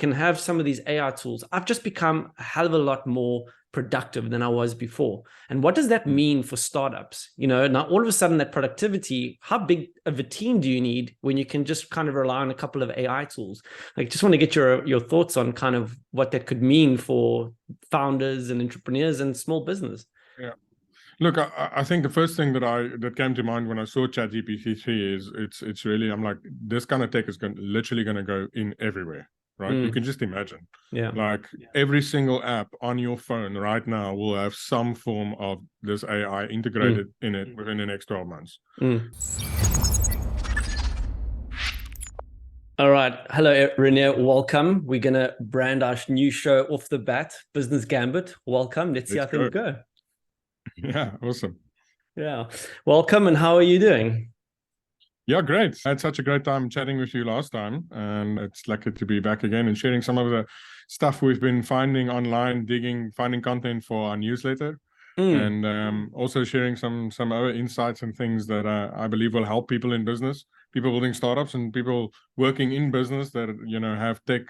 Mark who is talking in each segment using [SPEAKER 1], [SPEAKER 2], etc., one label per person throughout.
[SPEAKER 1] can have some of these AI tools, I've just become a hell of a lot more productive than I was before. And what does that mean for startups? Now all of a sudden that productivity, how big of a team do you need when you can just kind of rely on a couple of AI tools? Like, just want to get your thoughts on kind of what that could mean for founders and entrepreneurs and small business.
[SPEAKER 2] Yeah. Look, I think the first thing that came to mind when I saw ChatGPT-3 is it's really, I'm like, this kind of tech is literally going to go in everywhere, right? You can just imagine.
[SPEAKER 1] Yeah.
[SPEAKER 2] Like every single app on your phone right now will have some form of this AI integrated in it within the next 12 months.
[SPEAKER 1] All right. Hello, Renier. Welcome. We're going to brand our new show off the bat, Business Gambit. Welcome. Let's see how things go.
[SPEAKER 2] Yeah, awesome.
[SPEAKER 1] Yeah. Welcome. And how are you doing?
[SPEAKER 2] Yeah, great. I had such a great time chatting with you last time, and it's lucky to be back again and sharing some of the stuff we've been finding online, finding content for our newsletter, and also sharing some other insights and things that I believe will help people in business, people building startups and people working in business that, have tech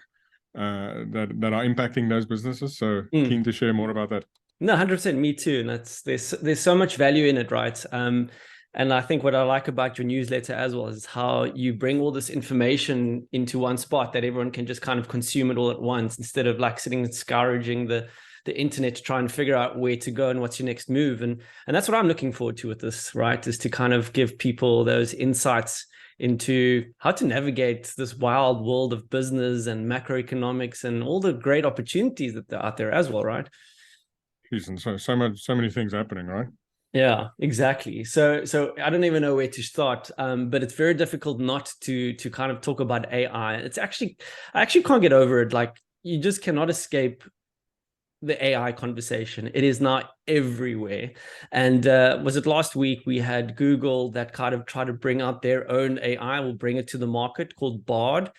[SPEAKER 2] that are impacting those businesses. So keen to share more about that.
[SPEAKER 1] No, 100%. Me too. And there's so much value in it, right? And I think what I like about your newsletter as well is how you bring all this information into one spot that everyone can just kind of consume it all at once, instead of like sitting and scourging the internet to try and figure out where to go and what's your next move. And that's what I'm looking forward to with this, right? Is to kind of give people those insights into how to navigate this wild world of business and macroeconomics and all the great opportunities that are out there as well, right?
[SPEAKER 2] And so many things happening, right?
[SPEAKER 1] Yeah, exactly. So I don't even know where to start, but it's very difficult not to kind of talk about AI. I actually can't get over it. Like, you just cannot escape the AI conversation. It is now everywhere. And was it last week we had Google that kind of tried to bring out their own AI, will bring it to the market, called Bard.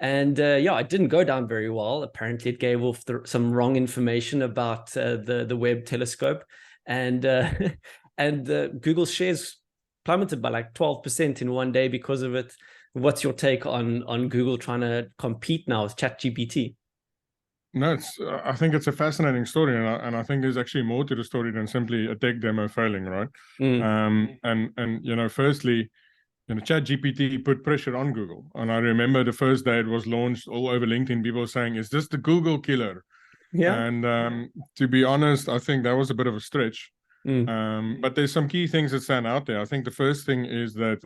[SPEAKER 1] And it didn't go down very well. Apparently, it gave off some wrong information about the Webb telescope, and Google's shares plummeted by like 12% in one day because of it. What's your take on Google trying to compete now with ChatGPT?
[SPEAKER 2] No, I think it's a fascinating story, and I think there's actually more to the story than simply a tech demo failing, right? Firstly, ChatGPT put pressure on Google. And I remember the first day it was launched, all over LinkedIn, people saying, is this the Google killer?
[SPEAKER 1] Yeah.
[SPEAKER 2] And to be honest, I think that was a bit of a stretch. But there's some key things that stand out there. I think the first thing is that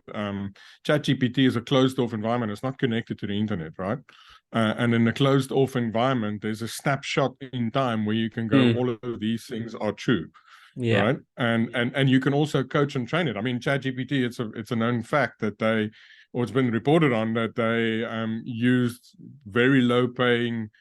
[SPEAKER 2] ChatGPT is a closed-off environment. It's not connected to the internet, right? And in a closed-off environment, there's a snapshot in time where you can go, all of these things are true.
[SPEAKER 1] Yeah.
[SPEAKER 2] Right. And you can also coach and train it. I mean, ChatGPT, it's a known fact that it's been reported on that they used very low paying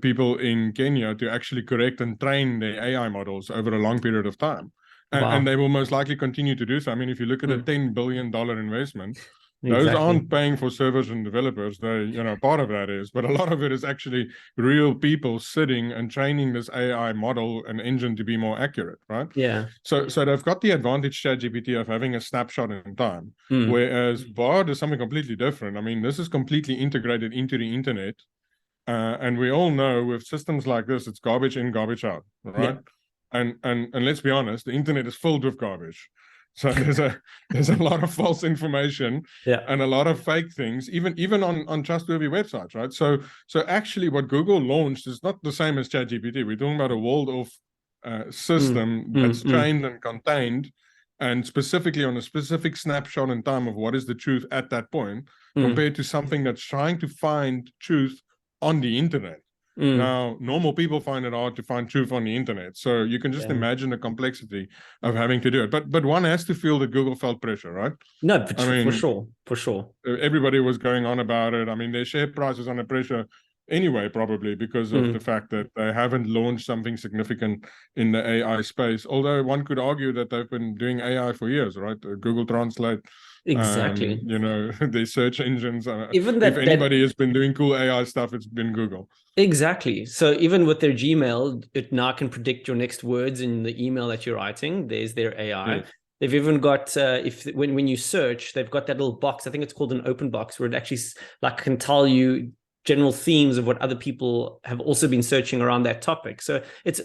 [SPEAKER 2] people in Kenya to actually correct and train their AI models over a long period of time. And they will most likely continue to do so. I mean, if you look at a $10 billion investment, those aren't paying for servers and developers. They, part of that is, but a lot of it is actually real people sitting and training this AI model and engine to be more accurate, right?
[SPEAKER 1] Yeah.
[SPEAKER 2] So they've got the advantage, ChatGPT, of having a snapshot in time, whereas Bard is something completely different. I mean, this is completely integrated into the internet, and we all know with systems like this, it's garbage in, garbage out, right? Yeah. And let's be honest, the internet is filled with garbage. So there's a lot of false information and a lot of fake things, even on trustworthy websites, right? So actually what Google launched is not the same as ChatGPT. We're talking about a walled-off system that's trained and contained, and specifically on a specific snapshot in time of what is the truth at that point, compared to something that's trying to find truth on the internet. Now, normal people find it hard to find truth on the internet. So you can just imagine the complexity of having to do it. But one has to feel that Google felt pressure, right?
[SPEAKER 1] No, for sure.
[SPEAKER 2] Everybody was going on about it. I mean, their share price is under pressure anyway, probably because of the fact that they haven't launched something significant in the AI space. Although one could argue that they've been doing AI for years, right? Google Translate.
[SPEAKER 1] Exactly.
[SPEAKER 2] The search engines.
[SPEAKER 1] Even
[SPEAKER 2] if anybody has been doing cool AI stuff, it's been Google.
[SPEAKER 1] Exactly. So even with their Gmail, it now can predict your next words in the email that you're writing. There's their AI. Yeah. They've even got when you search, they've got that little box. I think it's called an open box, where it actually can tell you general themes of what other people have also been searching around that topic. So it's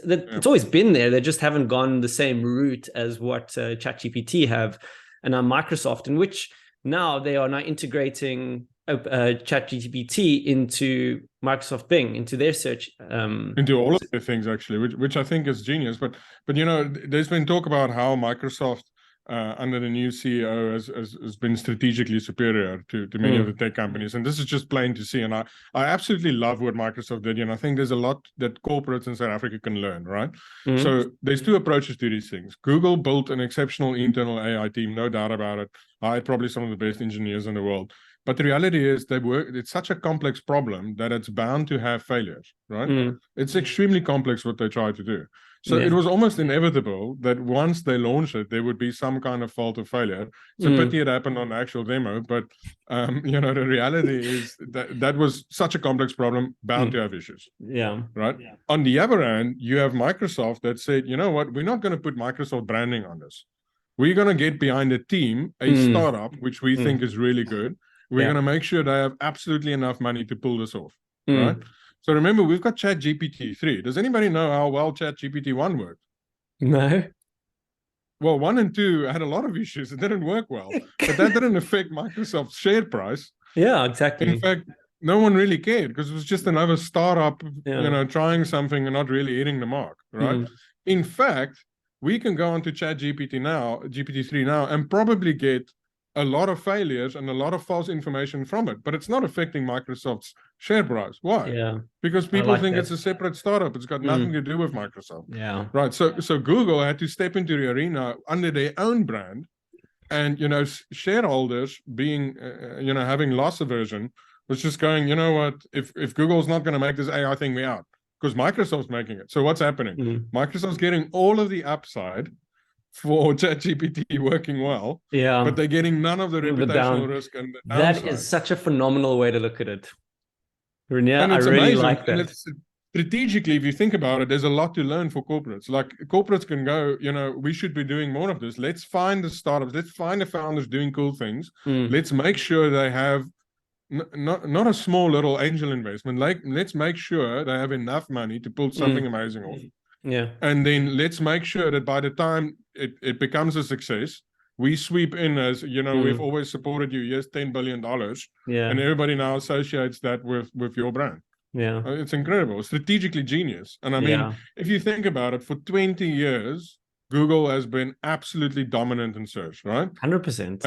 [SPEAKER 1] always been there. They just haven't gone the same route as what ChatGPT have and now Microsoft, in which now they are now integrating ChatGPT into Microsoft Bing, into their search.
[SPEAKER 2] Into all of the things, actually, which I think is genius. But there's been talk about how Microsoft, under the new CEO, has been strategically superior to many of the tech companies. And this is just plain to see. And I absolutely love what Microsoft did. I think there's a lot that corporates in South Africa can learn, right? So there's two approaches to these things. Google built an exceptional internal AI team, no doubt about it. Hired probably some of the best engineers in the world. But the reality is it's such a complex problem that it's bound to have failures, right? It's extremely complex what they try to do. So it was almost inevitable that once they launched it, there would be some kind of fault or failure. It's a pity it happened on the actual demo, but the reality is that was such a complex problem, bound to have issues.
[SPEAKER 1] Yeah.
[SPEAKER 2] Right. Yeah. On the other hand, you have Microsoft that said, you know what, we're not going to put Microsoft branding on this. We're going to get behind a team, a startup, which we think is really good. We're going to make sure they have absolutely enough money to pull this off, right? So remember, we've got ChatGPT 3. Does anybody know how well ChatGPT 1 worked?
[SPEAKER 1] No.
[SPEAKER 2] Well, 1 and 2 had a lot of issues. It didn't work well, but that didn't affect Microsoft's share price.
[SPEAKER 1] Yeah, exactly.
[SPEAKER 2] In fact, no one really cared because it was just another startup, trying something and not really hitting the mark, right? In fact, we can go onto ChatGPT now, GPT-3 now, and probably get a lot of failures and a lot of false information from it, but it's not affecting Microsoft's share price. Why?
[SPEAKER 1] Yeah.
[SPEAKER 2] Because people think it's a separate startup. It's got nothing to do with Microsoft.
[SPEAKER 1] Yeah.
[SPEAKER 2] Right. So Google had to step into the arena under their own brand, and shareholders being having loss aversion was just going, you know what, if Google's not going to make this AI thing, we out, because Microsoft's making it. So what's happening? Microsoft's getting all of the upside for ChatGPT working well, but they're getting none of the reputational risk and the downside.
[SPEAKER 1] That is such a phenomenal way to look at it, Renier.
[SPEAKER 2] And it's
[SPEAKER 1] I really
[SPEAKER 2] amazing.
[SPEAKER 1] like that.
[SPEAKER 2] And it's, strategically, if you think about it, there's a lot to learn for corporates. Like corporates can go, we should be doing more of this. Let's find the startups. Let's find the founders doing cool things. Let's make sure they have not a small little angel investment. Let's make sure they have enough money to pull something amazing off.
[SPEAKER 1] Yeah.
[SPEAKER 2] And then let's make sure that by the time it becomes a success, we sweep in as, we've always supported you. Here's $10 billion.
[SPEAKER 1] Yeah.
[SPEAKER 2] And everybody now associates that with your brand.
[SPEAKER 1] Yeah.
[SPEAKER 2] It's incredible. Strategically genius. And I mean, if you think about it, for 20 years, Google has been absolutely dominant in search, right?
[SPEAKER 1] 100%.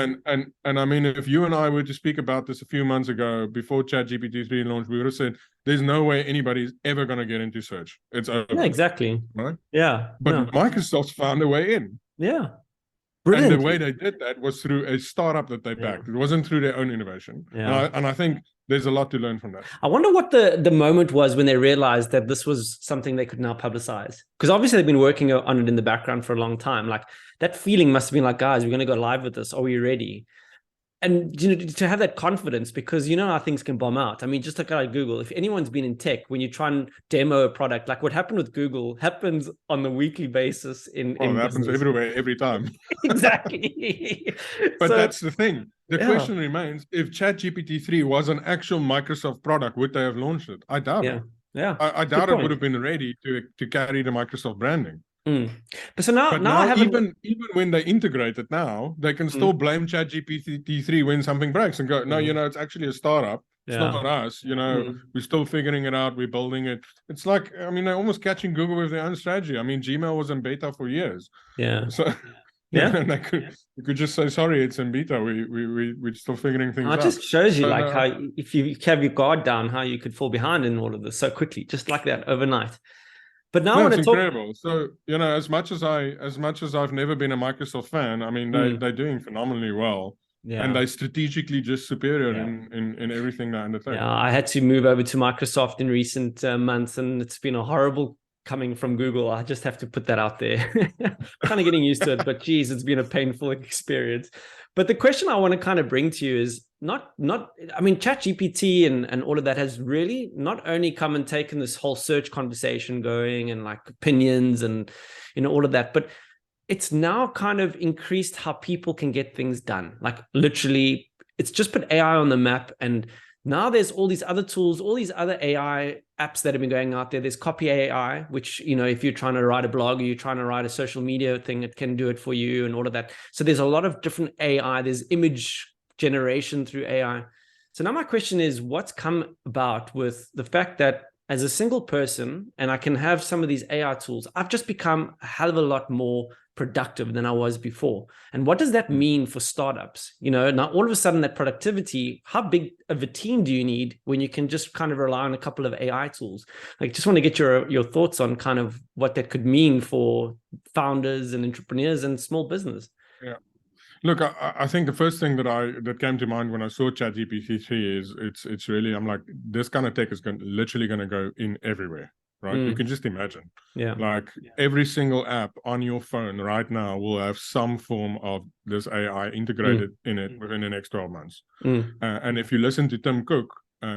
[SPEAKER 2] And I mean, if you and I were to speak about this a few months ago, before ChatGPT 3 launched, we would have said, there's no way anybody's ever going to get into search. It's over.
[SPEAKER 1] Yeah, exactly.
[SPEAKER 2] Right?
[SPEAKER 1] Yeah.
[SPEAKER 2] But Microsoft's found a way in.
[SPEAKER 1] Yeah. Brilliant.
[SPEAKER 2] And the way they did that was through a startup that they backed. It wasn't through their own innovation.
[SPEAKER 1] Yeah.
[SPEAKER 2] And I think there's a lot to learn from that.
[SPEAKER 1] I wonder what the moment was when they realized that this was something they could now publicize. Because obviously they've been working on it in the background for a long time. Like that feeling must have been like, guys, we're going to go live with this. Are we ready? And to have that confidence, because how things can bomb out. I mean, just look at Google. If anyone's been in tech, when you try and demo a product, like what happened with Google happens on the weekly basis in
[SPEAKER 2] it happens everywhere, every time.
[SPEAKER 1] Exactly.
[SPEAKER 2] But that's the thing. The question remains, if ChatGPT 3 was an actual Microsoft product, would they have launched it? I doubt it.
[SPEAKER 1] Yeah.
[SPEAKER 2] I doubt it would have been ready to carry the Microsoft branding.
[SPEAKER 1] But so now
[SPEAKER 2] even when they integrate it now, they can still blame ChatGPT 3 when something breaks and go, no, it's actually a startup. It's not us. We're still figuring it out. We're building it. It's like, I mean, they're almost catching Google with their own strategy. I mean, Gmail was in beta for years.
[SPEAKER 1] Yeah.
[SPEAKER 2] So and they could just say, sorry, it's in beta. We're still figuring things out.
[SPEAKER 1] It just shows you how if you have your guard down, how you could fall behind in all of this so quickly, just like that overnight. But now
[SPEAKER 2] it's incredible. So as much as I've never been a Microsoft fan, I mean they're doing phenomenally well, and they're strategically just superior in everything they undertake.
[SPEAKER 1] Yeah, I had to move over to Microsoft in recent months, and it's been a horrible coming from Google. I just have to put that out there. Kind of getting used to it, but geez, it's been a painful experience. But the question I want to kind of bring to you is not I mean, ChatGPT and all of that has really not only come and taken this whole search conversation going and like opinions and all of that, but it's now kind of increased how people can get things done. Like literally, it's just put AI on the map, and Now there's all these other tools, all these other AI apps that have been going out there. There's Copy AI, which, if you're trying to write a blog or you're trying to write a social media thing, it can do it for you and all of that. So there's a lot of different AI. There's image generation through AI. So now my question is, what's come about with the fact that as a single person, and I can have some of these AI tools, I've just become a hell of a lot more productive than I was before. And what does that mean for startups? Now all of a sudden that productivity, how big of a team do you need when you can just kind of rely on a couple of AI tools? Like, just want to get your thoughts on kind of what that could mean for founders and entrepreneurs and small business.
[SPEAKER 2] Yeah. Look, I think the first thing that came to mind when I saw ChatGPT-3 is it's really, I'm like, this kind of tech is literally going to go in everywhere. Right, you can just imagine. Every single app on your phone right now will have some form of this AI integrated in it within the next 12 months. And if you listen to Tim Cook,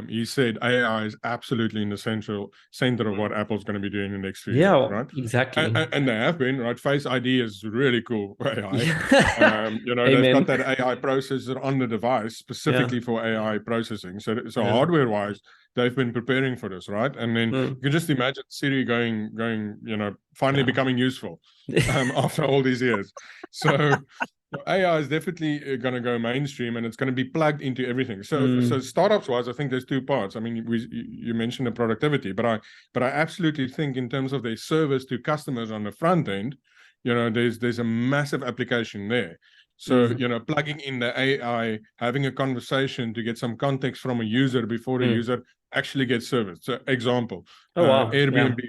[SPEAKER 2] he said AI is absolutely in the center of what Apple's going to be doing in the next few years. Right,
[SPEAKER 1] exactly.
[SPEAKER 2] And they have been. Right, Face ID is really cool AI. They've got that AI processor on the device specifically for AI processing. So hardware-wise, they've been preparing for this, right? And then you can just imagine Siri going, finally becoming useful after all these years. So AI is definitely going to go mainstream, and it's going to be plugged into everything. So startups-wise, I think there's two parts. I mean, you mentioned the productivity, but I absolutely think in terms of their service to customers on the front end, there's a massive application there. So, plugging in the AI, having a conversation to get some context from a user before the user actually gets service. So, example, Airbnb,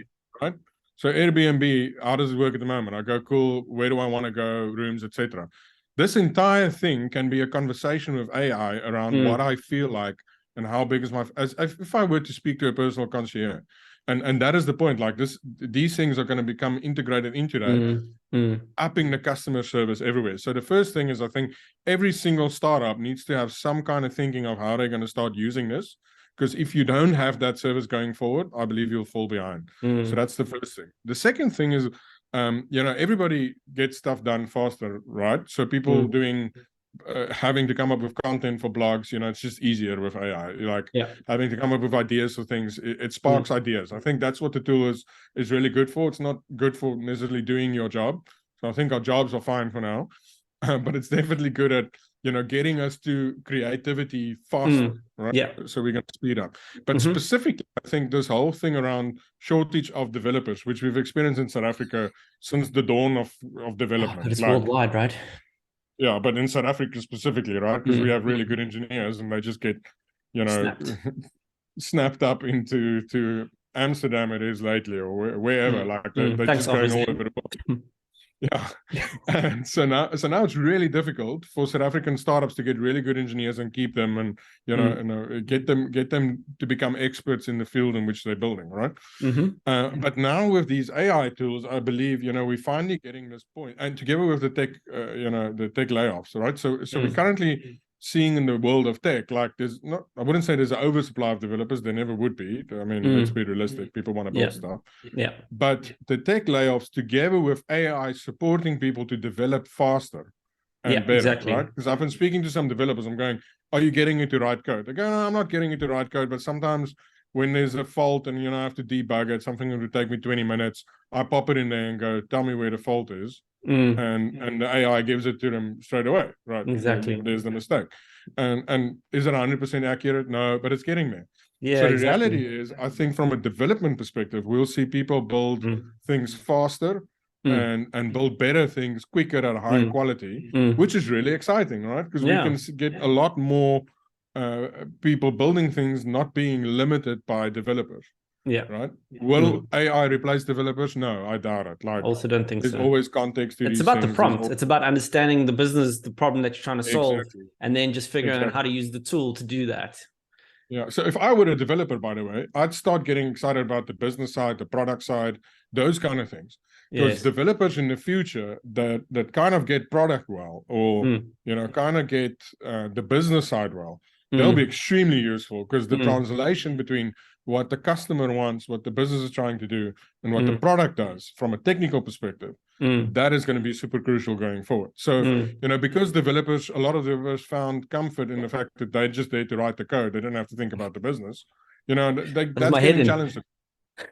[SPEAKER 2] right? So, Airbnb, how does it work at the moment? I go, cool, where do I want to go, rooms, etc. This entire thing can be a conversation with AI around what I feel like and how big is if I were to speak to a personal concierge. And that is the point. Like these things are going to become integrated into that, upping the customer service everywhere. So the first thing is, I think every single startup needs to have some kind of thinking of how they're going to start using this. Because if you don't have that service going forward, I believe you'll fall behind. So that's the first thing. The second thing is, everybody gets stuff done faster, right? So people doing having to come up with content for blogs, it's just easier with AI. Having to come up with ideas for things, it sparks ideas. I think that's what the tool is really good for. It's not good for necessarily doing your job. So I think our jobs are fine for now, but it's definitely good at getting us to creativity faster, right?
[SPEAKER 1] Yeah.
[SPEAKER 2] So we're going to speed up. But specifically, I think this whole thing around shortage of developers, which we've experienced in South Africa since the dawn of development.
[SPEAKER 1] But it's worldwide, right?
[SPEAKER 2] Yeah, but in South Africa specifically, right? Because we have really good engineers, and they just get, snapped up into Amsterdam. It is lately, or wherever. They're just going all over the world. Yeah. And so now it's really difficult for South African startups to get really good engineers and keep them, and get them to become experts in the field in which they're building, right? But now with these AI tools, I believe we're finally getting this point, and together with the tech the tech layoffs, right? So we're currently seeing in the world of tech, I wouldn't say there's an oversupply of developers. There never would be. I mean, let's be realistic. People want to build stuff.
[SPEAKER 1] Yeah.
[SPEAKER 2] But the tech layoffs, together with AI supporting people to develop faster and better, right? Because I've been speaking to some developers. I'm going, are you getting into right code? They go, no, I'm not getting into right code. But sometimes when there's a fault and I have to debug it, something that would take me 20 minutes, I pop it in there and go, tell me where the fault is. And the AI gives it to them straight away, right?
[SPEAKER 1] Exactly.
[SPEAKER 2] There's the mistake. And is it 100% accurate? No, but it's getting there.
[SPEAKER 1] Yeah.
[SPEAKER 2] So the reality is, I think from a development perspective, we'll see people build things faster and build better things quicker at a higher quality, which is really exciting, right? Because we can get a lot more people building things, not being limited by developers.
[SPEAKER 1] Yeah.
[SPEAKER 2] Right. Will AI replace developers? No, I doubt it.
[SPEAKER 1] Also don't think
[SPEAKER 2] there's always context to
[SPEAKER 1] it's
[SPEAKER 2] these
[SPEAKER 1] about
[SPEAKER 2] things.
[SPEAKER 1] The prompt. It's about understanding the business, the problem that you're trying to solve, and then just figuring out how to use the tool to do that.
[SPEAKER 2] Yeah. So if I were a developer, by the way, I'd start getting excited about the business side, the product side, those kind of things. Because developers in the future that kind of get product well, or kind of get the business side well, they'll be extremely useful, because the translation between what the customer wants, what the business is trying to do, and what the product does from a technical perspective, that is going to be super crucial going forward. So, because a lot of developers found comfort in the fact that they just there to write the code, they didn't have to think about the business, that's getting challenged.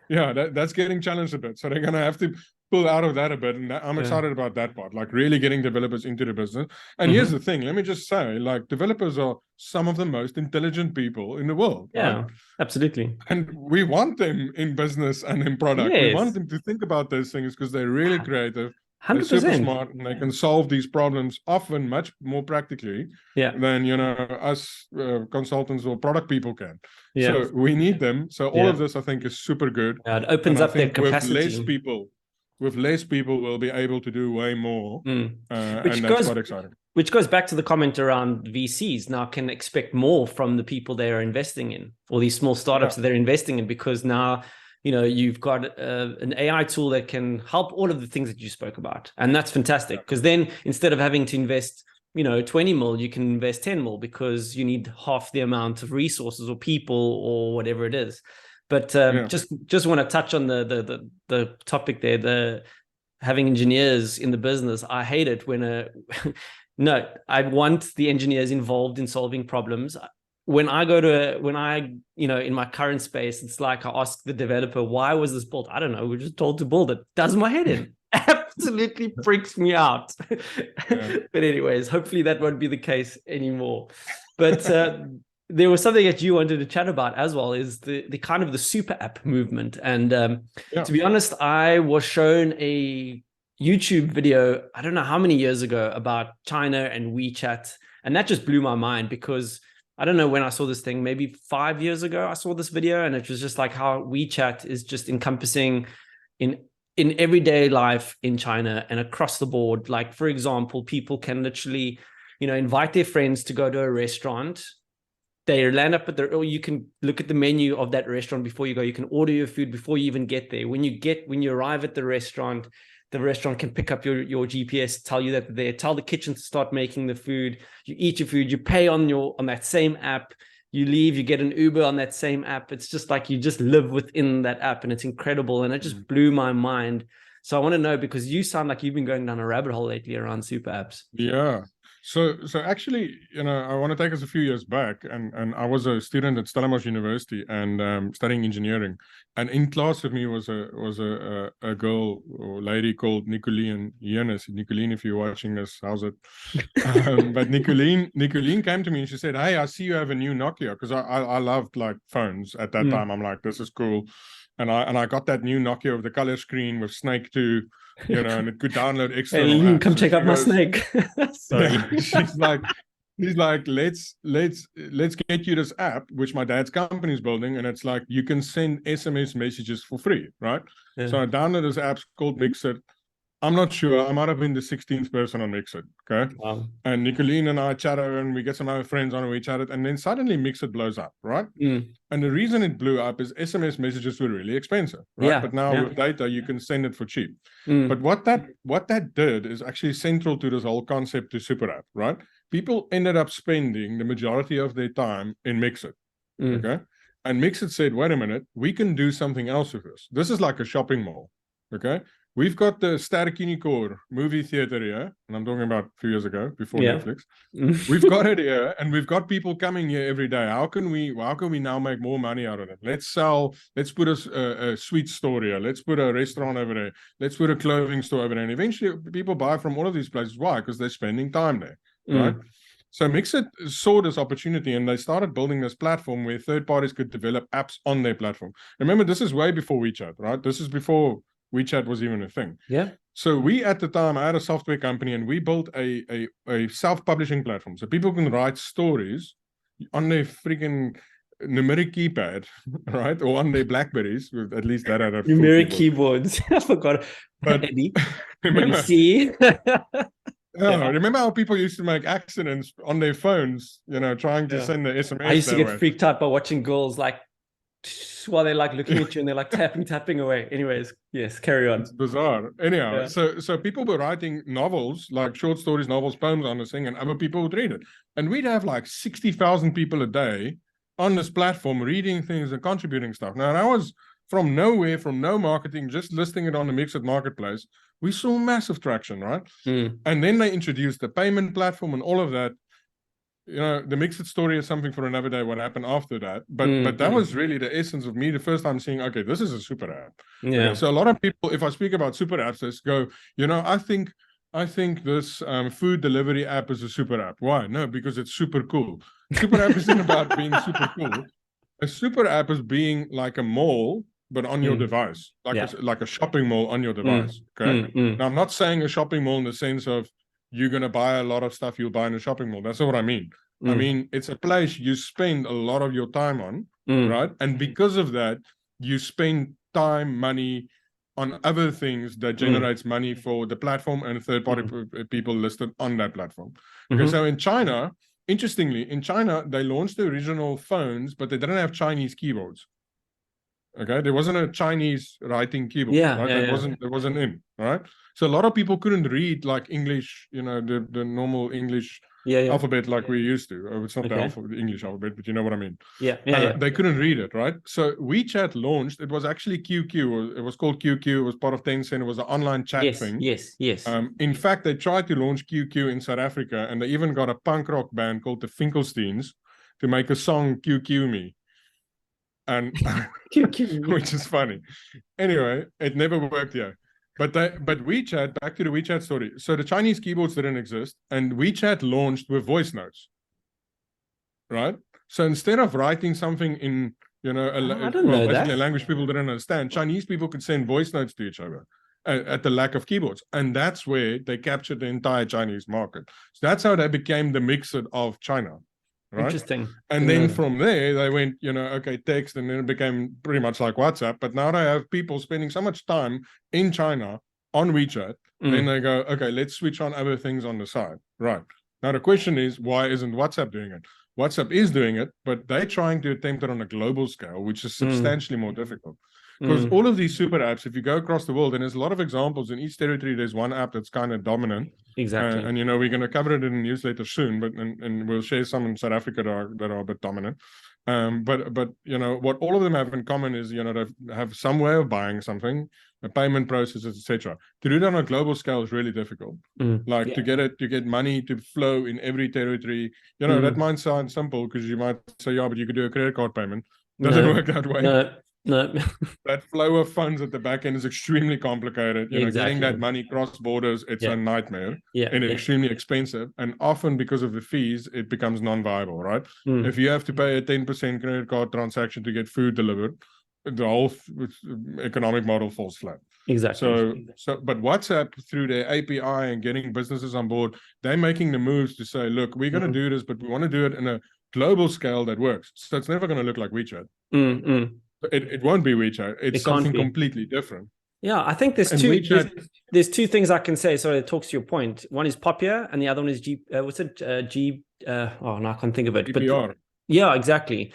[SPEAKER 2] Yeah, that's getting challenged a bit. So they're going to have to pull out of that a bit. And I'm excited about that part, like really getting developers into the business. And here's the thing, let me just say, like, developers are some of the most intelligent people in the world.
[SPEAKER 1] Yeah,
[SPEAKER 2] right?
[SPEAKER 1] Absolutely.
[SPEAKER 2] And we want them in business and in product.
[SPEAKER 1] Yes.
[SPEAKER 2] We want them to think about those things because they're really creative.
[SPEAKER 1] 100%.
[SPEAKER 2] They're super smart, and they can solve these problems often much more practically than us consultants or product people can. So we need them. So all of this, I think, is super good.
[SPEAKER 1] It opens up their capacity.
[SPEAKER 2] With less people, we'll be able to do way more, and that's quite exciting.
[SPEAKER 1] Which goes back to the comment around VCs now can expect more from the people they are investing in, or these small startups that they're investing in, because now you've got an AI tool that can help all of the things that you spoke about. And that's fantastic, because then instead of having to invest 20 mil, you can invest 10 mil, because you need half the amount of resources or people or whatever it is. But just want to touch on the topic there, the having engineers in the business. I hate it when no, I want the engineers involved in solving problems. When I in my current space, it's like I ask the developer, why was this built? I don't know. We're just told to build it. Does my head in. Absolutely freaks me out. But anyways, hopefully that won't be the case anymore. But there was something that you wanted to chat about as well, is the kind of the super app movement. And to be honest, I was shown a YouTube video, I don't know how many years ago, about China and WeChat. And that just blew my mind, because I don't know when I saw this thing, maybe 5 years ago, I saw this video, and it was just like how WeChat is just encompassing in everyday life in China and across the board. Like, for example, people can literally, invite their friends to go to a restaurant. They land up or you can look at the menu of that restaurant before you go. You can order your food before you even get there. When you arrive at the restaurant can pick up your GPS, tell you that they tell the kitchen to start making the food. You eat your food, you pay on that same app. You leave, you get an Uber on that same app. It's just like you just live within that app, and it's incredible. And it just blew my mind. So I want to know, because you sound like you've been going down a rabbit hole lately around super apps.
[SPEAKER 2] Yeah. So actually, I want to take us a few years back, and I was a student at Stellenbosch University and studying engineering. And in class with me was a girl or lady called Nicoline Yenis. Nicoline, if you're watching this, how's it? But Nicoline came to me and she said, "Hey, I see you have a new Nokia," because I loved like phones at that time. I'm like, this is cool. And I got that new Nokia with the color screen with Snake 2, and it could download external apps.
[SPEAKER 1] Hey, come check out my Snake. Sorry.
[SPEAKER 2] Yeah, he's like, let's get you this app, which my dad's company is building, and it's like you can send SMS messages for free, right? Yeah. So I downloaded this app called Mixit. I'm not sure. I might have been the 16th person on Mixit, okay? Wow. And Nicoline and I chatted, and we get some other friends on, and we chatted, and then suddenly Mixit blows up, right? And the reason it blew up is SMS messages were really expensive, right? Yeah, but now with data, you can send it for cheap. But what that did is actually central to this whole concept to Superapp, right? People ended up spending the majority of their time in Mixit, okay? And Mixit said, wait a minute, we can do something else with this. This is like a shopping mall, okay? We've got the Sterkinikor movie theater here, and I'm talking about a few years ago, before Netflix. We've got it here, and we've got people coming here every day. How can we now make more money out of it? Let's put a sweet store here. Let's put a restaurant over there. Let's put a clothing store over there. And eventually people buy from all of these places. Why? Because they're spending time there, right? So Mixit saw this opportunity, and they started building this platform where third parties could develop apps on their platform. Remember, this is way before WeChat, right? This is before WeChat was even a thing. Yeah. So we, at the time, I had a software company, and we built a self-publishing platform. So people can write stories on their freaking numeric keypad, right? Or on their Blackberries, with at least that had a
[SPEAKER 1] numeric keyboards. I forgot.
[SPEAKER 2] But
[SPEAKER 1] remember, see?
[SPEAKER 2] Remember how people used to make accidents on their phones, trying to send the SMS?
[SPEAKER 1] I used to get freaked out by watching girls like while they're like looking at you and they're like tapping away. Anyways, yes, carry on.
[SPEAKER 2] It's bizarre. Anyhow,
[SPEAKER 1] Yeah.
[SPEAKER 2] so people were writing novels, like short stories, novels, poems on this thing, and other people would read it. And we'd have like 60,000 people a day on this platform reading things and contributing stuff. Now, I was from nowhere, from no marketing, just listing it on the Mixed Marketplace. We saw massive traction, right?
[SPEAKER 1] Mm.
[SPEAKER 2] And then they introduced the payment platform and all of that. You know, the Mixed story is something for another day, what happened after that. But that was really the essence of me the first time seeing, okay, this is a super app.
[SPEAKER 1] Yeah.
[SPEAKER 2] Okay, so a lot of people, if I speak about super apps, they go, you know, I think this food delivery app is a super app. Why? No, because it's super cool. Super app isn't about being super cool. A super app is being like a mall, but on your device, like a shopping mall on your device. Okay. Now, I'm not saying a shopping mall in the sense of you're going to buy a lot of stuff you'll buy in a shopping mall. That's not what I mean. I mean, it's a place you spend a lot of your time on, right? And because of that, you spend time, money on other things that generates money for the platform and third-party people listed on that platform. Okay, so in China, interestingly, in China, they launched the original phones, but they didn't have Chinese keyboards. Okay, there wasn't a Chinese writing keyboard, right? It wasn't in, right? So a lot of people couldn't read like English, you know, the normal English alphabet like we used to. Oh, it's not the English alphabet, but you know what I mean. They couldn't read it, right? So WeChat launched. It was actually QQ. It was called QQ. It was part of Tencent. It was an online chat thing.
[SPEAKER 1] Yes.
[SPEAKER 2] In fact, they tried to launch QQ in South Africa, and they even got a punk rock band called the Finkelsteins to make a song QQ Me. And which is funny. Anyway, it never worked here. But WeChat, back to the WeChat story. So the Chinese keyboards didn't exist, and WeChat launched with voice notes, right? So instead of writing something in, you know, basically a language people didn't understand, Chinese people could send voice notes to each other at the lack of keyboards, and that's where they captured the entire Chinese market. So that's how they became the Mixed of China. Right?
[SPEAKER 1] Interesting.
[SPEAKER 2] And then from there, they went, you know, okay, text, and then it became pretty much like WhatsApp. But now they have people spending so much time in China on WeChat. Then they go, okay, let's switch on other things on the side. Right. Now, the question is, why isn't WhatsApp doing it? WhatsApp is doing it, but they're trying to attempt it on a global scale, which is substantially more difficult. Because all of these super apps, if you go across the world, and there's a lot of examples in each territory, there's one app that's kind of dominant.
[SPEAKER 1] Exactly.
[SPEAKER 2] And, you know, we're going to cover it in a newsletter soon, but and we'll share some in South Africa that are a bit dominant. But you know, what all of them have in common is, you know, they have some way of buying something, a payment processes, etc. To do that on a global scale is really difficult. Like to get money to flow in every territory. You know, that might sound simple because you might say, yeah, but you could do a credit card payment. Doesn't work that way.
[SPEAKER 1] No.
[SPEAKER 2] That flow of funds at the back end is extremely complicated. You know, getting that money cross borders, it's a nightmare and extremely expensive. And often because of the fees, it becomes non-viable, right? If you have to pay a 10% credit card transaction to get food delivered, the whole economic model falls flat.
[SPEAKER 1] Exactly.
[SPEAKER 2] So, but WhatsApp, through their API and getting businesses on board, they're making the moves to say, look, we're going to do this, but we want to do it in a global scale that works. So it's never going to look like WeChat. It won't be WeChat. It's something completely different.
[SPEAKER 1] Yeah, I think there's two things I can say. Sorry, it talks to your point. One is Popia, and the other one is no, I can't think of it.
[SPEAKER 2] GPR.
[SPEAKER 1] But yeah, exactly.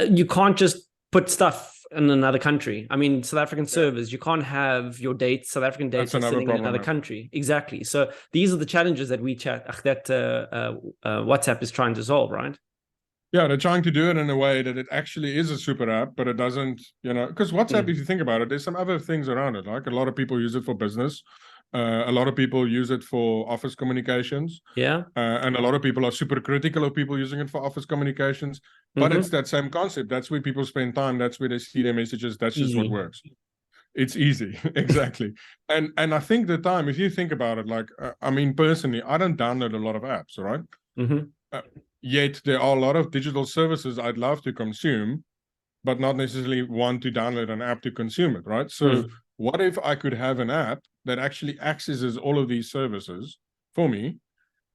[SPEAKER 1] You can't just put stuff in another country. I mean, South African servers, you can't have your dates, South African dates, sitting in another country. Exactly. So these are the challenges that WhatsApp is trying to solve, right?
[SPEAKER 2] Yeah, they're trying to do it in a way that it actually is a super app, but it doesn't, you know, because WhatsApp, if you think about it, there's some other things around it. Like a lot of people use it for business. A lot of people use it for office communications. And a lot of people are super critical of people using it for office communications. But it's that same concept. That's where people spend time. That's where they see their messages. That's just what works. It's easy. Exactly. And I think the time, if you think about it, like, I mean, personally, I don't download a lot of apps, right? Yet there are a lot of digital services I'd love to consume, but not necessarily want to download an app to consume it, right? So what if I could have an app that actually accesses all of these services for me,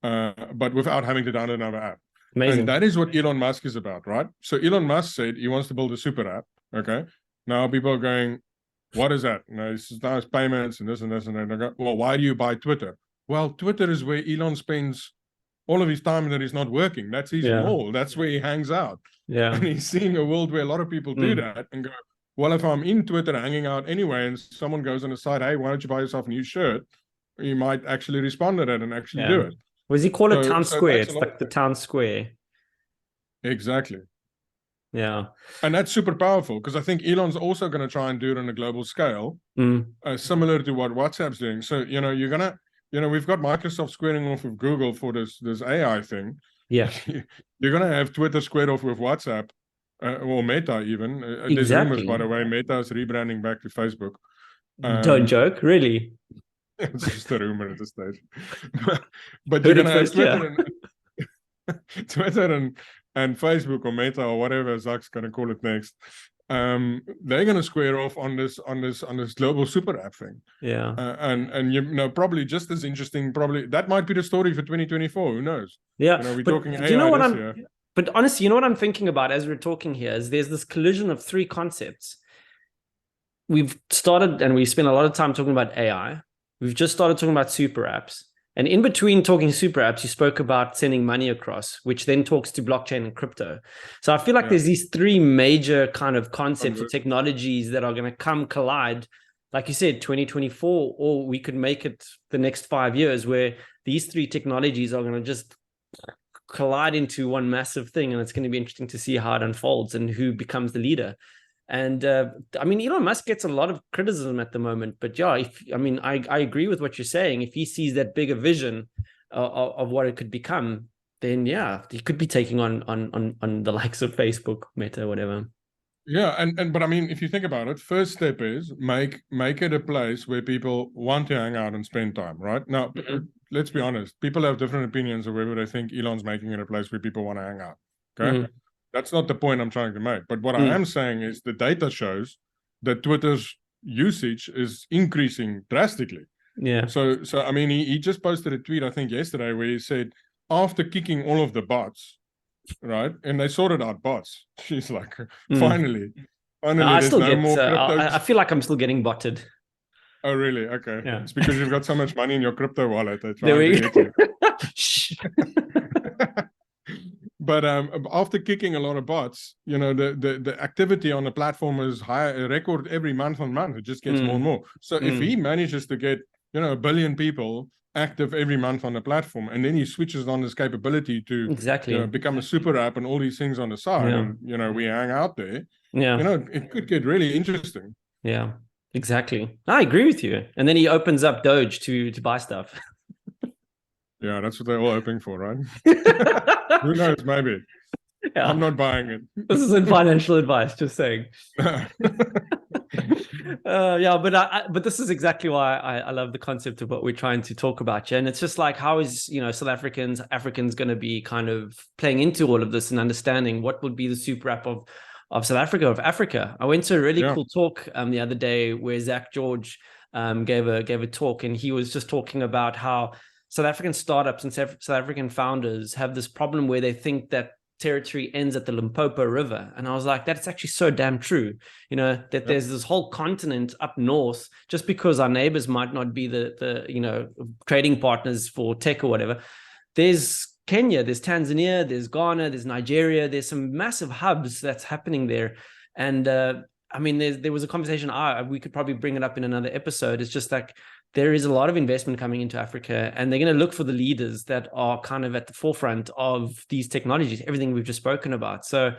[SPEAKER 2] but without having to download another app?
[SPEAKER 1] Amazing.
[SPEAKER 2] And that is what Elon Musk is about, right? So Elon Musk said he wants to build a super app, okay? Now people are going, what is that? Now it's payments and this and this and that. Go, well, why do you buy Twitter? Well, Twitter is where Elon spends all of his time that he's not working. That's his mall. That's where he hangs out. And he's seeing a world where a lot of people do that and go, Well, if I'm in Twitter hanging out anyway, and someone goes on the side, hey, why don't you buy yourself a new shirt? You might actually respond to that and actually do it.
[SPEAKER 1] What does he call it? Town Square.
[SPEAKER 2] It's
[SPEAKER 1] like the town square.
[SPEAKER 2] Exactly.
[SPEAKER 1] Yeah.
[SPEAKER 2] And that's super powerful, because I think Elon's also going to try and do it on a global scale, similar to what WhatsApp's doing. So, you're going to, we've got Microsoft squaring off with Google for this AI thing.
[SPEAKER 1] Yeah.
[SPEAKER 2] You're going to have Twitter squared off with WhatsApp, or Meta even. There's rumors, by the way, Meta is rebranding back to Facebook.
[SPEAKER 1] Don't joke, really?
[SPEAKER 2] It's just a rumor at this stage. but you're going to have Twitter and Facebook or Meta or whatever Zuck's going to call it next. They're going to square off on this global super app thing.
[SPEAKER 1] Yeah.
[SPEAKER 2] And probably just as interesting. Probably that might be the story for 2024. Who knows?
[SPEAKER 1] Yeah.
[SPEAKER 2] We're talking AI this year.
[SPEAKER 1] But honestly, you know what I'm thinking about as we're talking here is there's this collision of three concepts. We've started and we spent a lot of time talking about AI. We've just started talking about super apps. And in between talking super apps, you spoke about sending money across, which then talks to blockchain and crypto. So I feel like there's these three major kind of concepts or technologies that are going to collide. Like you said, 2024, or we could make it the next 5 years where these three technologies are going to just collide into one massive thing. And it's going to be interesting to see how it unfolds and who becomes the leader. And I mean, Elon Musk gets a lot of criticism at the moment, but yeah, I agree with what you're saying. If he sees that bigger vision of what it could become, then yeah, he could be taking on the likes of Facebook, Meta, whatever.
[SPEAKER 2] Yeah, but I mean, if you think about it, first step is make it a place where people want to hang out and spend time, right? Now, let's be honest, people have different opinions of whether they think Elon's making it a place where people want to hang out. Okay. That's not the point I'm trying to make. But what I am saying is the data shows that Twitter's usage is increasing drastically.
[SPEAKER 1] Yeah.
[SPEAKER 2] So I mean, he just posted a tweet, I think yesterday, where he said, after kicking all of the bots, right? And they sorted out bots. She's like, finally, there's no more crypto.
[SPEAKER 1] I feel like I'm still getting botted.
[SPEAKER 2] Oh, really? Okay.
[SPEAKER 1] Yeah.
[SPEAKER 2] It's because you've got so much money in your crypto wallet. There we go. But after kicking a lot of bots, the activity on the platform is higher, a record every month on month. It just gets more and more. So if he manages to get, 1 billion people active every month on the platform, and then he switches on this capability to become a super app and all these things on the side, and we hang out there. It could get really interesting.
[SPEAKER 1] Yeah, exactly. I agree with you. And then he opens up Doge to buy stuff.
[SPEAKER 2] Yeah, that's what they're all hoping for, right? Who knows? Maybe. Yeah. I'm not buying it.
[SPEAKER 1] This isn't financial advice, just saying. But this is exactly why I love the concept of what we're trying to talk about. And it's just like, how is South Africans going to be kind of playing into all of this and understanding what would be the super app of South Africa, of Africa. I went to a really cool talk the other day where Zach George gave a talk, and he was just talking about how South African startups and South African founders have this problem where they think that territory ends at the Limpopo River. And I was like, that's actually so damn true. That there's this whole continent up north, just because our neighbors might not be the trading partners for tech or whatever. There's Kenya, there's Tanzania, there's Ghana, there's Nigeria. There's some massive hubs that's happening there. And there was a conversation, we could probably bring it up in another episode. It's just like, there is a lot of investment coming into Africa, and they're going to look for the leaders that are kind of at the forefront of these technologies, everything we've just spoken about. So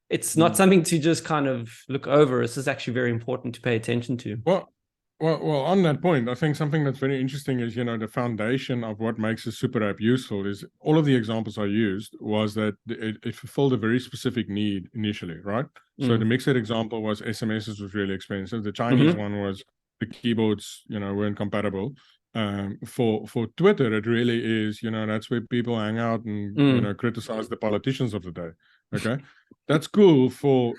[SPEAKER 1] it's not something to just kind of look over. This is actually very important to pay attention to.
[SPEAKER 2] Well, on that point, I think something that's very interesting is, the foundation of what makes a super app useful is all of the examples I used was that it fulfilled a very specific need initially, right? So the Mixed example was SMSs was really expensive. The Chinese one was the keyboards, weren't compatible. For Twitter, it really is, that's where people hang out and, criticize the politicians of the day. Okay. That's cool for,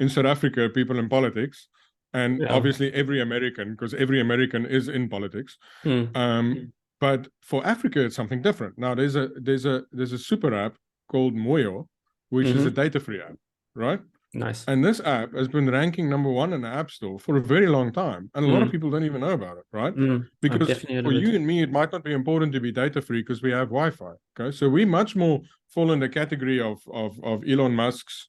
[SPEAKER 2] in South Africa, people in politics. And obviously every American, because every American is in politics. But for Africa, it's something different. Now, there's a super app called Moyo, which is a data-free app, right?
[SPEAKER 1] Nice.
[SPEAKER 2] And this app has been ranking #1 in the App Store for a very long time. And a lot of people don't even know about it, right? Because for you and me, it might not be important to be data-free because we have Wi-Fi. Okay. So we much more fall in the category of Elon Musk's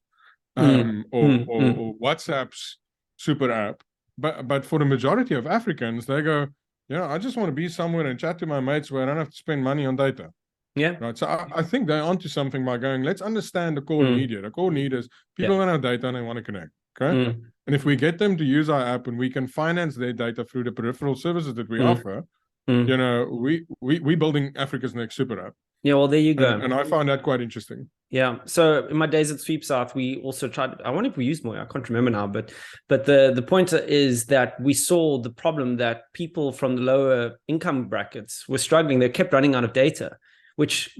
[SPEAKER 2] or WhatsApp's super app. But for the majority of Africans, they go, I just want to be somewhere and chat to my mates where I don't have to spend money on data.
[SPEAKER 1] Yeah.
[SPEAKER 2] Right. So I think they're onto something by going, let's understand the core need here. The core need is people don't have data and they want to connect. Okay. And if we get them to use our app and we can finance their data through the peripheral services that we offer, we're building Africa's next super app.
[SPEAKER 1] Yeah, well, there you go.
[SPEAKER 2] And I found that quite interesting.
[SPEAKER 1] Yeah. So in my days at Sweep South, we also tried, I wonder if we used more, I can't remember now, but the point is that we saw the problem that people from the lower income brackets were struggling. They kept running out of data, which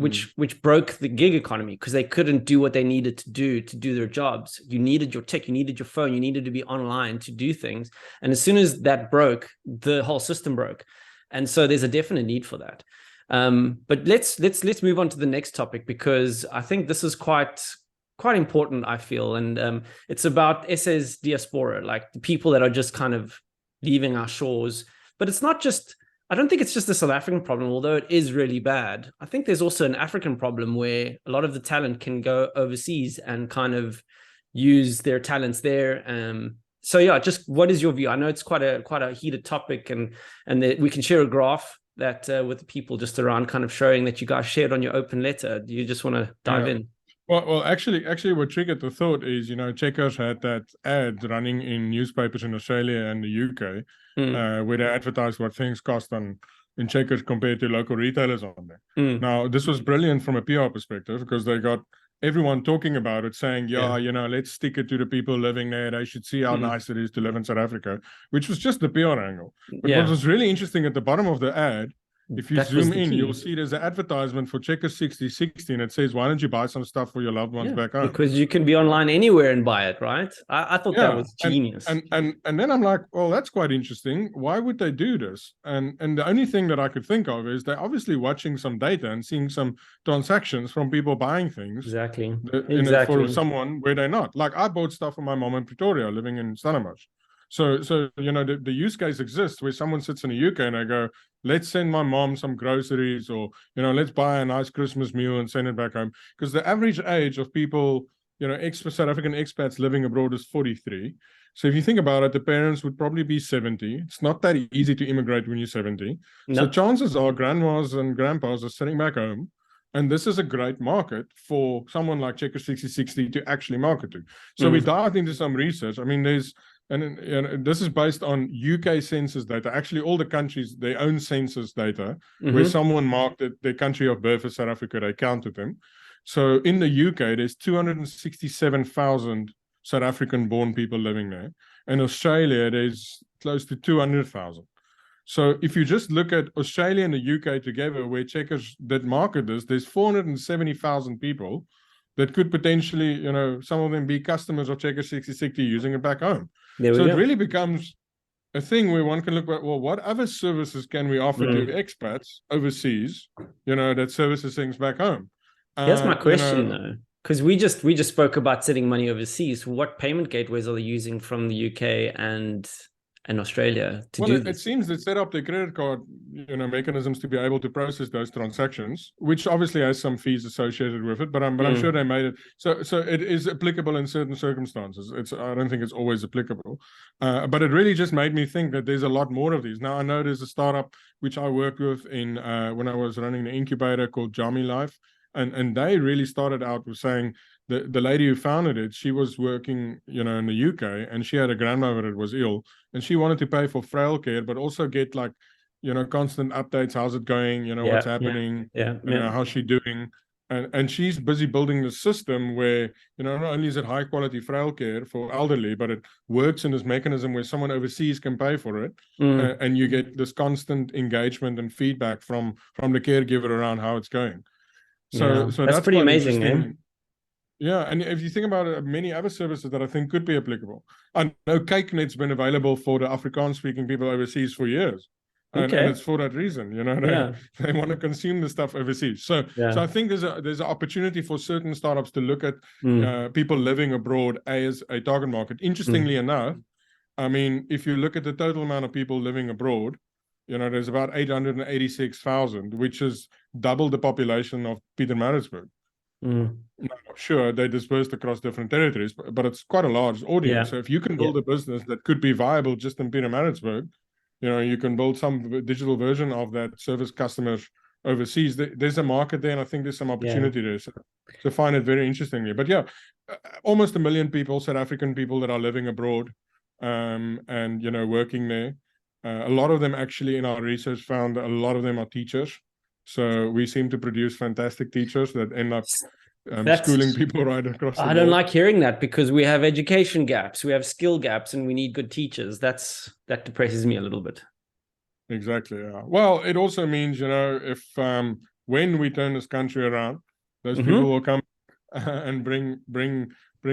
[SPEAKER 1] broke the gig economy because they couldn't do what they needed to do their jobs. You needed your tech, you needed your phone, you needed to be online to do things. And as soon as that broke, the whole system broke. And so there's a definite need for that. But let's move on to the next topic, because I think this is quite important, I feel. And it's about SA's Diaspora, like the people that are just kind of leaving our shores. But it's not just, I don't think it's just a South African problem, although it is really bad. I think there's also an African problem where a lot of the talent can go overseas and kind of use their talents there. So yeah, just what is your view? I know it's quite a heated topic, and we can share a graph that with the people just around kind of showing that you guys shared on your open letter. Do you just want to dive in?
[SPEAKER 2] Well, actually, what triggered the thought is, Checkers had that ad running in newspapers in Australia and the UK, where they advertised what things cost in Checkers compared to local retailers on there. Now, this was brilliant from a PR perspective because they got everyone talking about it, saying, let's stick it to the people living there. They should see how nice it is to live in South Africa, which was just the PR angle. But what was really interesting at the bottom of the ad, if you zoom in, you'll see there's an advertisement for Checkers 6060, and it says, why don't you buy some stuff for your loved ones back home?
[SPEAKER 1] Because you can be online anywhere and buy it, right? I thought that was genius.
[SPEAKER 2] And then I'm like, well, that's quite interesting. Why would they do this? And the only thing that I could think of is they're obviously watching some data and seeing some transactions from people buying things.
[SPEAKER 1] Exactly.
[SPEAKER 2] For someone where they're not. Like I bought stuff for my mom in Pretoria, living in Stellenbosch. So the use case exists where someone sits in the UK and they go, let's send my mom some groceries, or let's buy a nice Christmas meal and send it back home. Because the average age of people, South African expats living abroad is 43. So if you think about it, the parents would probably be 70. It's not that easy to immigrate when you're 70. No. So chances are grandmas and grandpas are sitting back home. And this is a great market for someone like Checkers 6060 to actually market to. So we dived into some research. I mean, and this is based on UK census data. Actually, all the countries, their own census data, where someone marked their country of birth as South Africa, they counted them. So in the UK, there's 267,000 South African-born people living there. In Australia, there's close to 200,000. So if you just look at Australia and the UK together, where Checkers did market this, there's 470,000 people that could potentially, some of them be customers of Checkers 6060 using it back home. So it really becomes a thing where one can look at, well, what other services can we offer to expats overseas, that services things back home?
[SPEAKER 1] That's my question, though, because we just spoke about sending money overseas. What payment gateways are they using from the UK and Australia to do this?
[SPEAKER 2] It seems they set up their credit card, mechanisms to be able to process those transactions, which obviously has some fees associated with it. But I'm sure they made it so it is applicable in certain circumstances. I don't think it's always applicable, but it really just made me think that there's a lot more of these. Now I know there's a startup which I worked with in when I was running the incubator called Jami Life, and they really started out with saying. The lady who founded it, she was working, in the UK, and she had a grandmother that was ill, and she wanted to pay for frail care, but also get constant updates. How's it going? What's happening? How's she doing? And she's busy building the system where, not only is it high quality frail care for elderly, but it works in this mechanism where someone overseas can pay for it. And you get this constant engagement and feedback from the caregiver around how it's going. So that's
[SPEAKER 1] pretty amazing, man.
[SPEAKER 2] Yeah, and if you think about it, many other services that I think could be applicable. I know CakeNet's been available for the Afrikaans-speaking people overseas for years. And it's for that reason, they want to consume the stuff overseas. So I think there's an opportunity for certain startups to look at people living abroad as a target market. Interestingly enough, I mean, if you look at the total amount of people living abroad, there's about 886,000, which is double the population of Pietermaritzburg. Now, sure, they're dispersed across different territories, but it's quite a large audience.
[SPEAKER 1] Yeah.
[SPEAKER 2] So if you can build a business that could be viable just in Pietermaritzburg, you can build some digital version of that, service customers overseas. There's a market there, and I think there's some opportunity there. So find it very interestingly. But yeah, almost 1 million people, South African people that are living abroad, and working there. A lot of them actually in our research found a lot of them are teachers. So we seem to produce fantastic teachers that end up schooling people right across the board.
[SPEAKER 1] I don't like hearing that, because we have education gaps, we have skill gaps, and we need good teachers. That depresses me a little bit.
[SPEAKER 2] Exactly. Yeah. Well, it also means, if when we turn this country around, those people will come and bring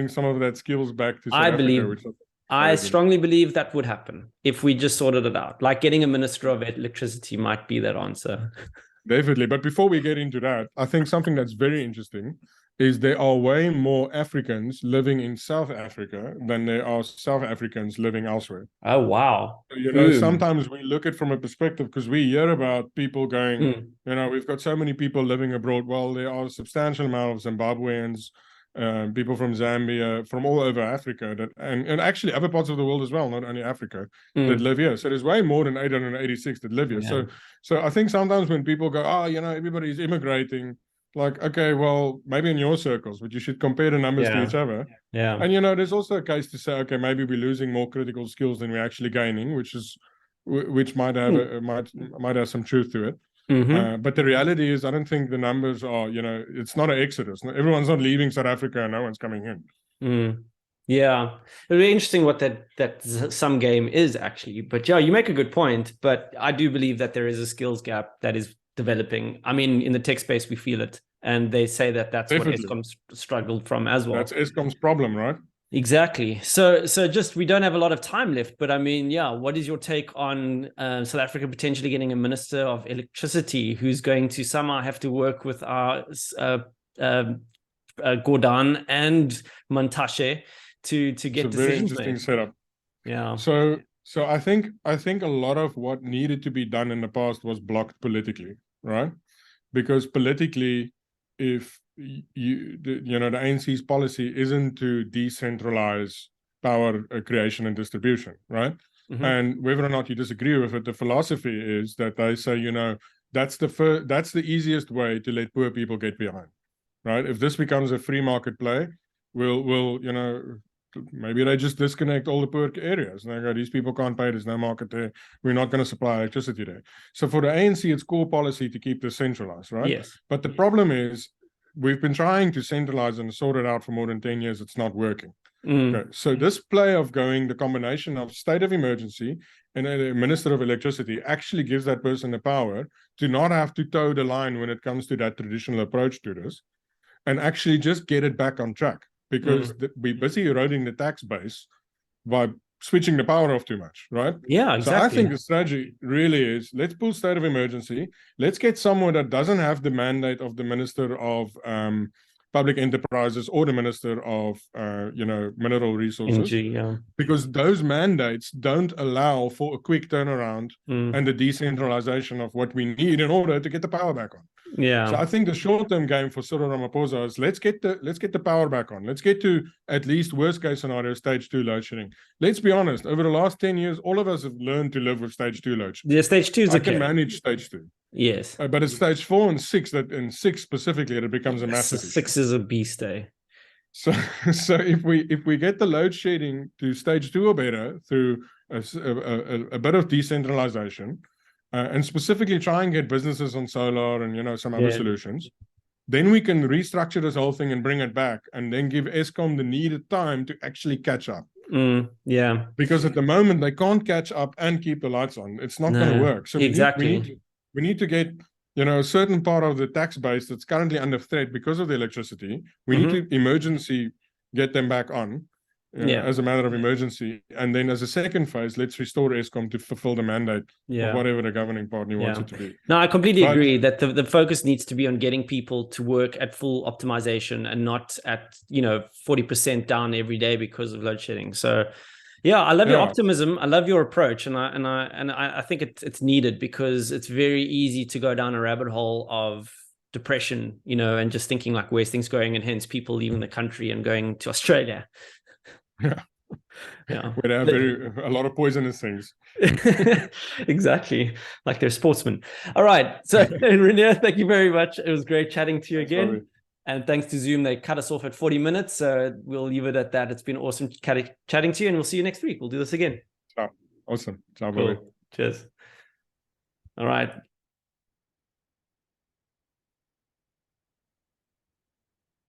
[SPEAKER 2] some of that skills back to South Africa.
[SPEAKER 1] I strongly believe that would happen if we just sorted it out. Like getting a minister of electricity might be that answer.
[SPEAKER 2] Definitely. But before we get into that, I think something that's very interesting is there are way more Africans living in South Africa than there are South Africans living elsewhere.
[SPEAKER 1] Oh, wow.
[SPEAKER 2] Sometimes we look at it from a perspective, because we hear about people going, we've got so many people living abroad. Well, there are a substantial amount of Zimbabweans, people from Zambia, from all over Africa, and actually other parts of the world as well, not only Africa, that live here. So there's way more than 886 that live here. Yeah. So I think sometimes when people go, everybody's immigrating, like, okay, well, maybe in your circles, but you should compare the numbers to each other.
[SPEAKER 1] Yeah.
[SPEAKER 2] And there's also a case to say, okay, maybe we're losing more critical skills than we're actually gaining, which might have some truth to it. But the reality is, I don't think the numbers are, it's not an exodus. Everyone's not leaving South Africa and no one's coming in.
[SPEAKER 1] Yeah, it'll be interesting what that sum game is actually. But yeah, you make a good point. But I do believe that there is a skills gap that is developing. I mean, in the tech space, we feel it. And they say that that's Definitely. What Eskom's struggled from as well.
[SPEAKER 2] That's Eskom's problem, right?
[SPEAKER 1] Exactly. So just, we don't have a lot of time left, but I mean, yeah, what is your take on South Africa potentially getting a minister of electricity who's going to somehow have to work with our Gordhan and Montashe to get
[SPEAKER 2] it's a very interesting setup.
[SPEAKER 1] Yeah.
[SPEAKER 2] So I think a lot of what needed to be done in the past was blocked politically, right? Because politically, if the ANC's policy isn't to decentralize power creation and distribution, right? And whether or not you disagree with it, the philosophy is that they say, that's the easiest way to let poor people get behind, right? If this becomes a free market play, we'll maybe they just disconnect all the poor areas. And they go, these people can't pay, there's no market there, we're not going to supply electricity there. So for the ANC, it's core policy to keep this centralized, right?
[SPEAKER 1] Yes.
[SPEAKER 2] But the problem is, we've been trying to centralize and sort it out for more than 10 years. It's not working. Okay. So this play of going the combination of state of emergency and a minister of electricity actually gives that person the power to not have to toe the line when it comes to that traditional approach to this, and actually just get it back on track. Because we're busy eroding the tax base by switching the power off too much, right?
[SPEAKER 1] Yeah, exactly.
[SPEAKER 2] So I think the strategy really is, let's pull state of emergency. Let's get someone that doesn't have the mandate of the Minister of Public Enterprises or the Minister of, Mineral Resources.
[SPEAKER 1] Energy, yeah.
[SPEAKER 2] Because those mandates don't allow for a quick turnaround and the decentralization of what we need in order to get the power back on.
[SPEAKER 1] Yeah.
[SPEAKER 2] So I think the short-term game for Cyril Ramaphosa is let's get the power back on. Let's get to at least worst case scenario, stage 2 load shedding. Let's be honest, over the last 10 years, all of us have learned to live with stage 2 load shedding.
[SPEAKER 1] Yeah, stage 2 is okay.
[SPEAKER 2] I can manage stage 2.
[SPEAKER 1] Yes.
[SPEAKER 2] But it's stage 4 and 6 in 6 specifically, it becomes a massive issue.
[SPEAKER 1] 6 is a beast, eh?
[SPEAKER 2] So if we get the load shedding to stage 2 or better through a bit of decentralization, and specifically try and get businesses on solar and some other solutions, then we can restructure this whole thing and bring it back, and then give Eskom the needed time to actually catch up.
[SPEAKER 1] Yeah.
[SPEAKER 2] Because at the moment they can't catch up and keep the lights on. It's not going to work. So
[SPEAKER 1] exactly.
[SPEAKER 2] We need to get a certain part of the tax base that's currently under threat because of the electricity. We need to emergency get them back on. As a matter of emergency, and then as a second phase, let's restore Eskom to fulfill the mandate of whatever the governing party wants it to be.
[SPEAKER 1] No, I completely agree that the focus needs to be on getting people to work at full optimization and not at 40% down every day because of load shedding. So yeah, I love your optimism. I love your approach, and I think it's needed, because it's very easy to go down a rabbit hole of depression, and just thinking like, where's things going? And hence people leaving the country and going to Australia.
[SPEAKER 2] Yeah.
[SPEAKER 1] Yeah.
[SPEAKER 2] Where there are a lot of poisonous things.
[SPEAKER 1] Exactly. Like they're sportsmen. All right. So Renier, thank you very much. It was great chatting to you again.
[SPEAKER 2] Bobby.
[SPEAKER 1] And thanks to Zoom, they cut us off at 40 minutes. So we'll leave it at that. It's been awesome chatting to you, and we'll see you next week. We'll do this again.
[SPEAKER 2] Ciao. Awesome. Ciao,
[SPEAKER 1] Cool.
[SPEAKER 2] Bobby.
[SPEAKER 1] Cheers. All right.